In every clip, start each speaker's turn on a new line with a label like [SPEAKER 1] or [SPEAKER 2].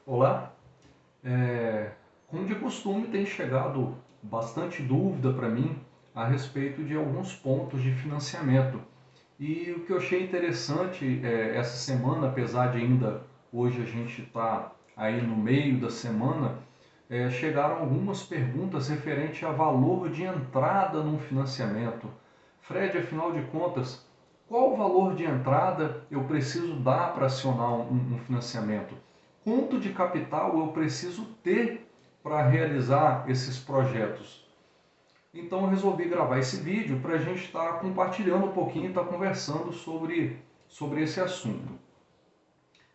[SPEAKER 1] Olá, como de costume tem chegado bastante dúvida para mim a respeito de alguns pontos de financiamento. E o que eu achei interessante essa semana, apesar de ainda hoje a gente estar aí no meio da semana, chegaram algumas perguntas referente a valor de entrada num financiamento. Fred, afinal de contas, qual o valor de entrada eu preciso dar para acionar um financiamento? Quanto de capital eu preciso ter para realizar esses projetos? Então eu resolvi gravar esse vídeo para a gente estar compartilhando um pouquinho, estar conversando sobre esse assunto.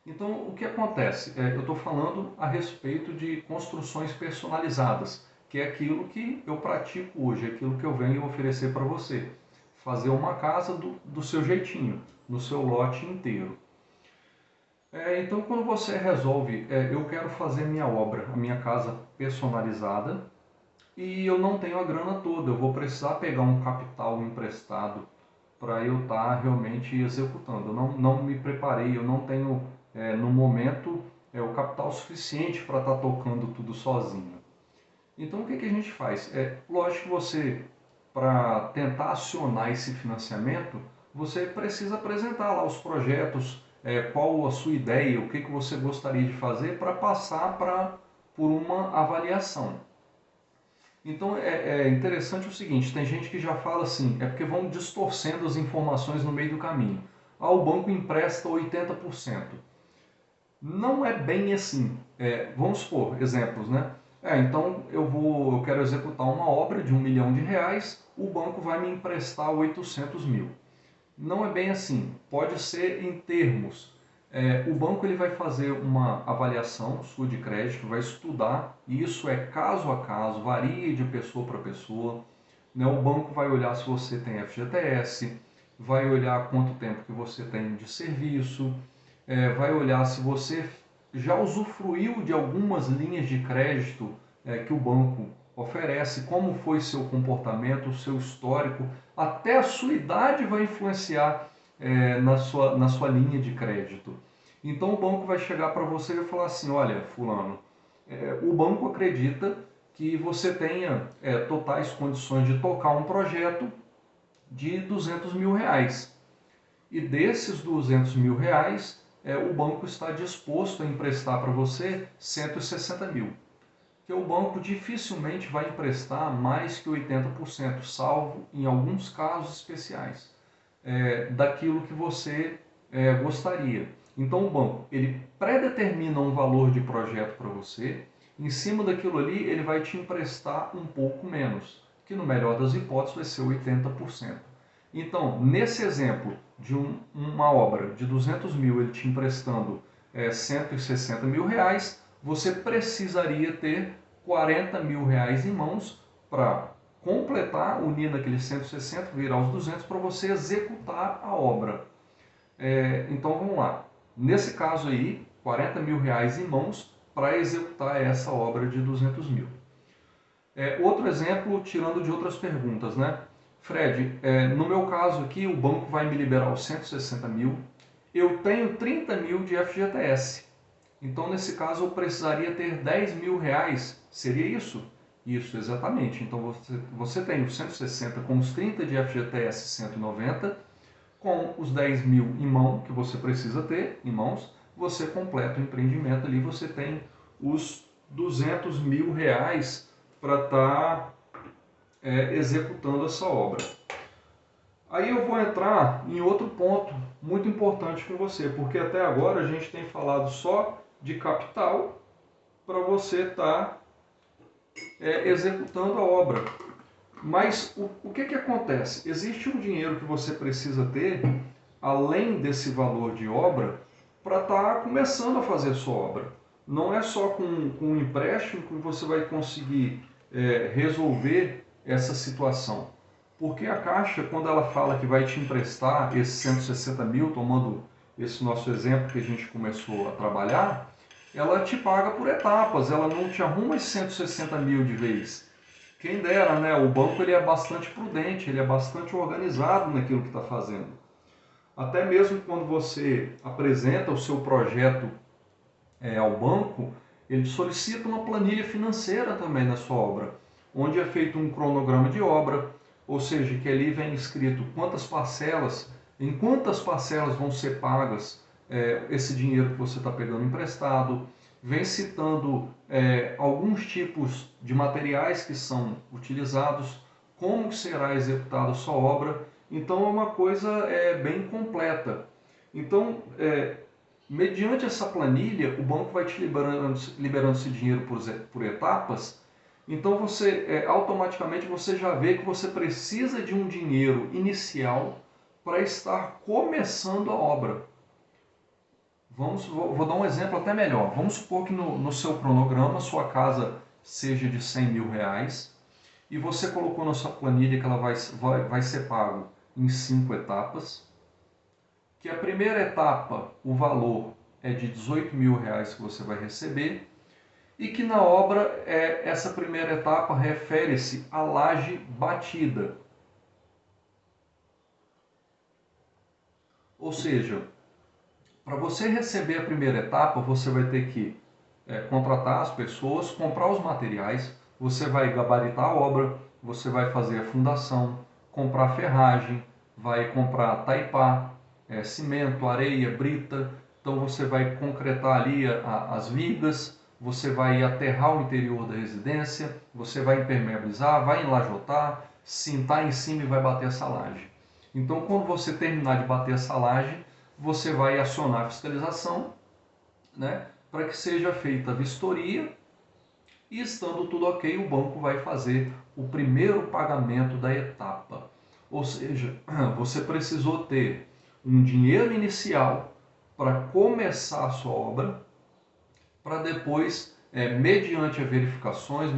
[SPEAKER 1] Então o que acontece? Eu estou falando a respeito de construções personalizadas, que é aquilo que eu pratico hoje, aquilo que eu venho oferecer para você. Fazer uma casa do seu jeitinho, no seu lote inteiro. Então, quando você resolve, eu quero fazer minha obra, a minha casa personalizada, e eu não tenho a grana toda, eu vou precisar pegar um capital emprestado para eu estar realmente executando. Eu não me preparei, eu não tenho, no momento, o capital suficiente para estar tocando tudo sozinho. Então, o que a gente faz? Lógico que você, para tentar acionar esse financiamento, você precisa apresentar lá os projetos, qual a sua ideia, o que você gostaria de fazer para passar por uma avaliação. Então é interessante o seguinte, tem gente que já fala assim, é porque vão distorcendo as informações no meio do caminho. O banco empresta 80%. Não é bem assim. Vamos supor, exemplos, né? Então eu quero executar uma obra de R$ 1 milhão, o banco vai me emprestar 800 mil. Não é bem assim. Pode ser em termos. O banco ele vai fazer uma avaliação sua de crédito, vai estudar, e isso é caso a caso, varia de pessoa para pessoa. Né? O banco vai olhar se você tem FGTS, vai olhar quanto tempo que você tem de serviço, vai olhar se você já usufruiu de algumas linhas de crédito que o banco oferece, como foi seu comportamento, o seu histórico, até a sua idade vai influenciar na sua linha de crédito. Então o banco vai chegar para você e falar assim, olha, fulano, o banco acredita que você tenha totais condições de tocar um projeto de R$ 200 mil. E desses R$ 200 mil, o banco está disposto a emprestar para você 160 mil. Que o banco dificilmente vai emprestar mais que 80%, salvo em alguns casos especiais, daquilo que você gostaria. Então o banco ele predetermina um valor de projeto para você, em cima daquilo ali ele vai te emprestar um pouco menos, que no melhor das hipóteses vai ser 80%. Então, nesse exemplo de uma obra de 200 mil, ele te emprestando 160 mil reais, você precisaria ter 40 mil reais em mãos para completar, unir naqueles 160, virar os 200 para você executar a obra. Então vamos lá. Nesse caso aí, 40 mil reais em mãos para executar essa obra de 200 mil. Outro exemplo, tirando de outras perguntas, né? Fred, no meu caso aqui, o banco vai me liberar os 160 mil, eu tenho 30 mil de FGTS. Então, nesse caso, eu precisaria ter 10 mil reais. Seria isso? Isso, exatamente. Então, você tem os 160 com os 30 de FGTS 190, com os 10 mil em mão, que você precisa ter em mãos, você completa o empreendimento ali, você tem os 200 mil reais para estar executando essa obra. Aí eu vou entrar em outro ponto muito importante com você, porque até agora a gente tem falado só de capital para você estar executando a obra. Mas o que acontece? Existe um dinheiro que você precisa ter, além desse valor de obra, para estar começando a fazer a sua obra. Não é só com um empréstimo que você vai conseguir resolver essa situação. Porque a Caixa, quando ela fala que vai te emprestar esses 160 mil, tomando esse nosso exemplo que a gente começou a trabalhar, ela te paga por etapas, ela não te arruma esses 160 mil de vez. Quem dera, né? O banco ele é bastante prudente, ele é bastante organizado naquilo que está fazendo. Até mesmo quando você apresenta o seu projeto ao banco, ele solicita uma planilha financeira também na sua obra, onde é feito um cronograma de obra, ou seja, que ali vem escrito quantas parcelas, em quantas parcelas vão ser pagas esse dinheiro que você está pegando emprestado, vem citando alguns tipos de materiais que são utilizados, como que será executada a sua obra. Então é uma coisa bem completa. Então, mediante essa planilha, o banco vai te liberando esse dinheiro por etapas. Então você automaticamente você já vê que você precisa de um dinheiro inicial para estar começando a obra. Vou dar um exemplo até melhor. Vamos supor que no seu cronograma sua casa seja de 100 mil reais e você colocou na sua planilha que ela vai ser pago em 5 etapas. Que a primeira etapa, o valor é de 18 mil reais que você vai receber, e que na obra essa primeira etapa refere-se à laje batida. Ou seja, para você receber a primeira etapa, você vai ter que contratar as pessoas, comprar os materiais, você vai gabaritar a obra, você vai fazer a fundação, comprar ferragem, vai comprar taipá, cimento, areia, brita. Então você vai concretar ali as vigas, você vai aterrar o interior da residência, você vai impermeabilizar, vai enlajotar, cintar em cima e vai bater essa laje. Então quando você terminar de bater essa laje, você vai acionar a fiscalização, né, para que seja feita a vistoria e, estando tudo ok, o banco vai fazer o primeiro pagamento da etapa. Ou seja, você precisou ter um dinheiro inicial para começar a sua obra, para depois, mediante verificações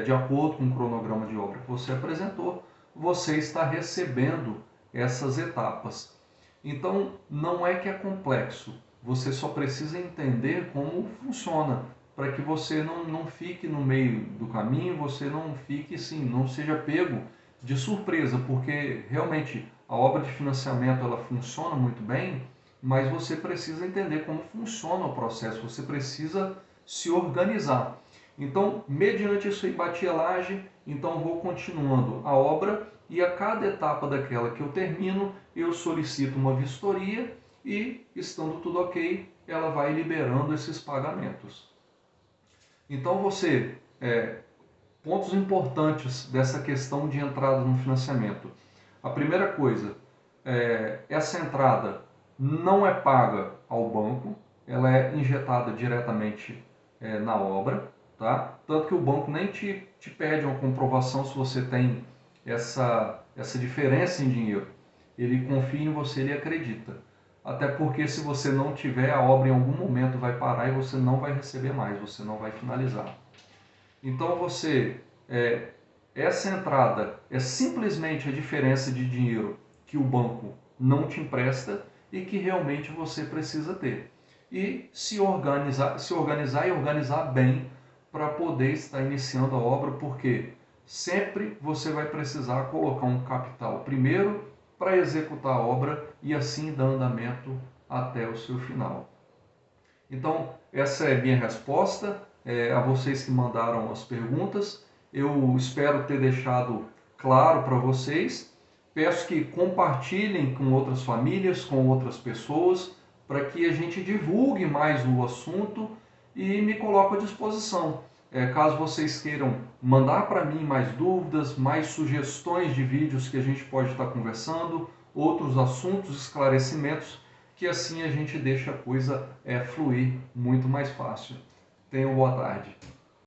[SPEAKER 1] de acordo com o cronograma de obra que você apresentou, você está recebendo essas etapas. Então, não é que é complexo, você só precisa entender como funciona, para que você não fique no meio do caminho, você não fique assim, não seja pego de surpresa, porque realmente a obra de financiamento ela funciona muito bem, mas você precisa entender como funciona o processo, você precisa se organizar. Então, mediante isso aí, bati a laje, então vou continuando a obra e a cada etapa daquela que eu termino, eu solicito uma vistoria e, estando tudo ok, ela vai liberando esses pagamentos. Então você, pontos importantes dessa questão de entrada no financiamento. A primeira coisa, essa entrada não é paga ao banco, ela é injetada diretamente na obra, tá? Tanto que o banco nem te pede uma comprovação se você tem essa diferença em dinheiro. Ele confia em você, ele acredita. Até porque se você não tiver, a obra em algum momento vai parar e você não vai receber mais, você não vai finalizar. Então essa entrada é simplesmente a diferença de dinheiro que o banco não te empresta e que realmente você precisa ter. E se organizar e organizar bem para poder estar iniciando a obra, porque sempre você vai precisar colocar um capital primeiro para executar a obra e assim dar andamento até o seu final. Então, essa é a minha resposta a vocês que mandaram as perguntas. Eu espero ter deixado claro para vocês. Peço que compartilhem com outras famílias, com outras pessoas, para que a gente divulgue mais o assunto e me coloco à disposição. Caso vocês queiram mandar para mim mais dúvidas, mais sugestões de vídeos que a gente pode estar conversando, outros assuntos, esclarecimentos, que assim a gente deixa a coisa fluir muito mais fácil. Tenham boa tarde.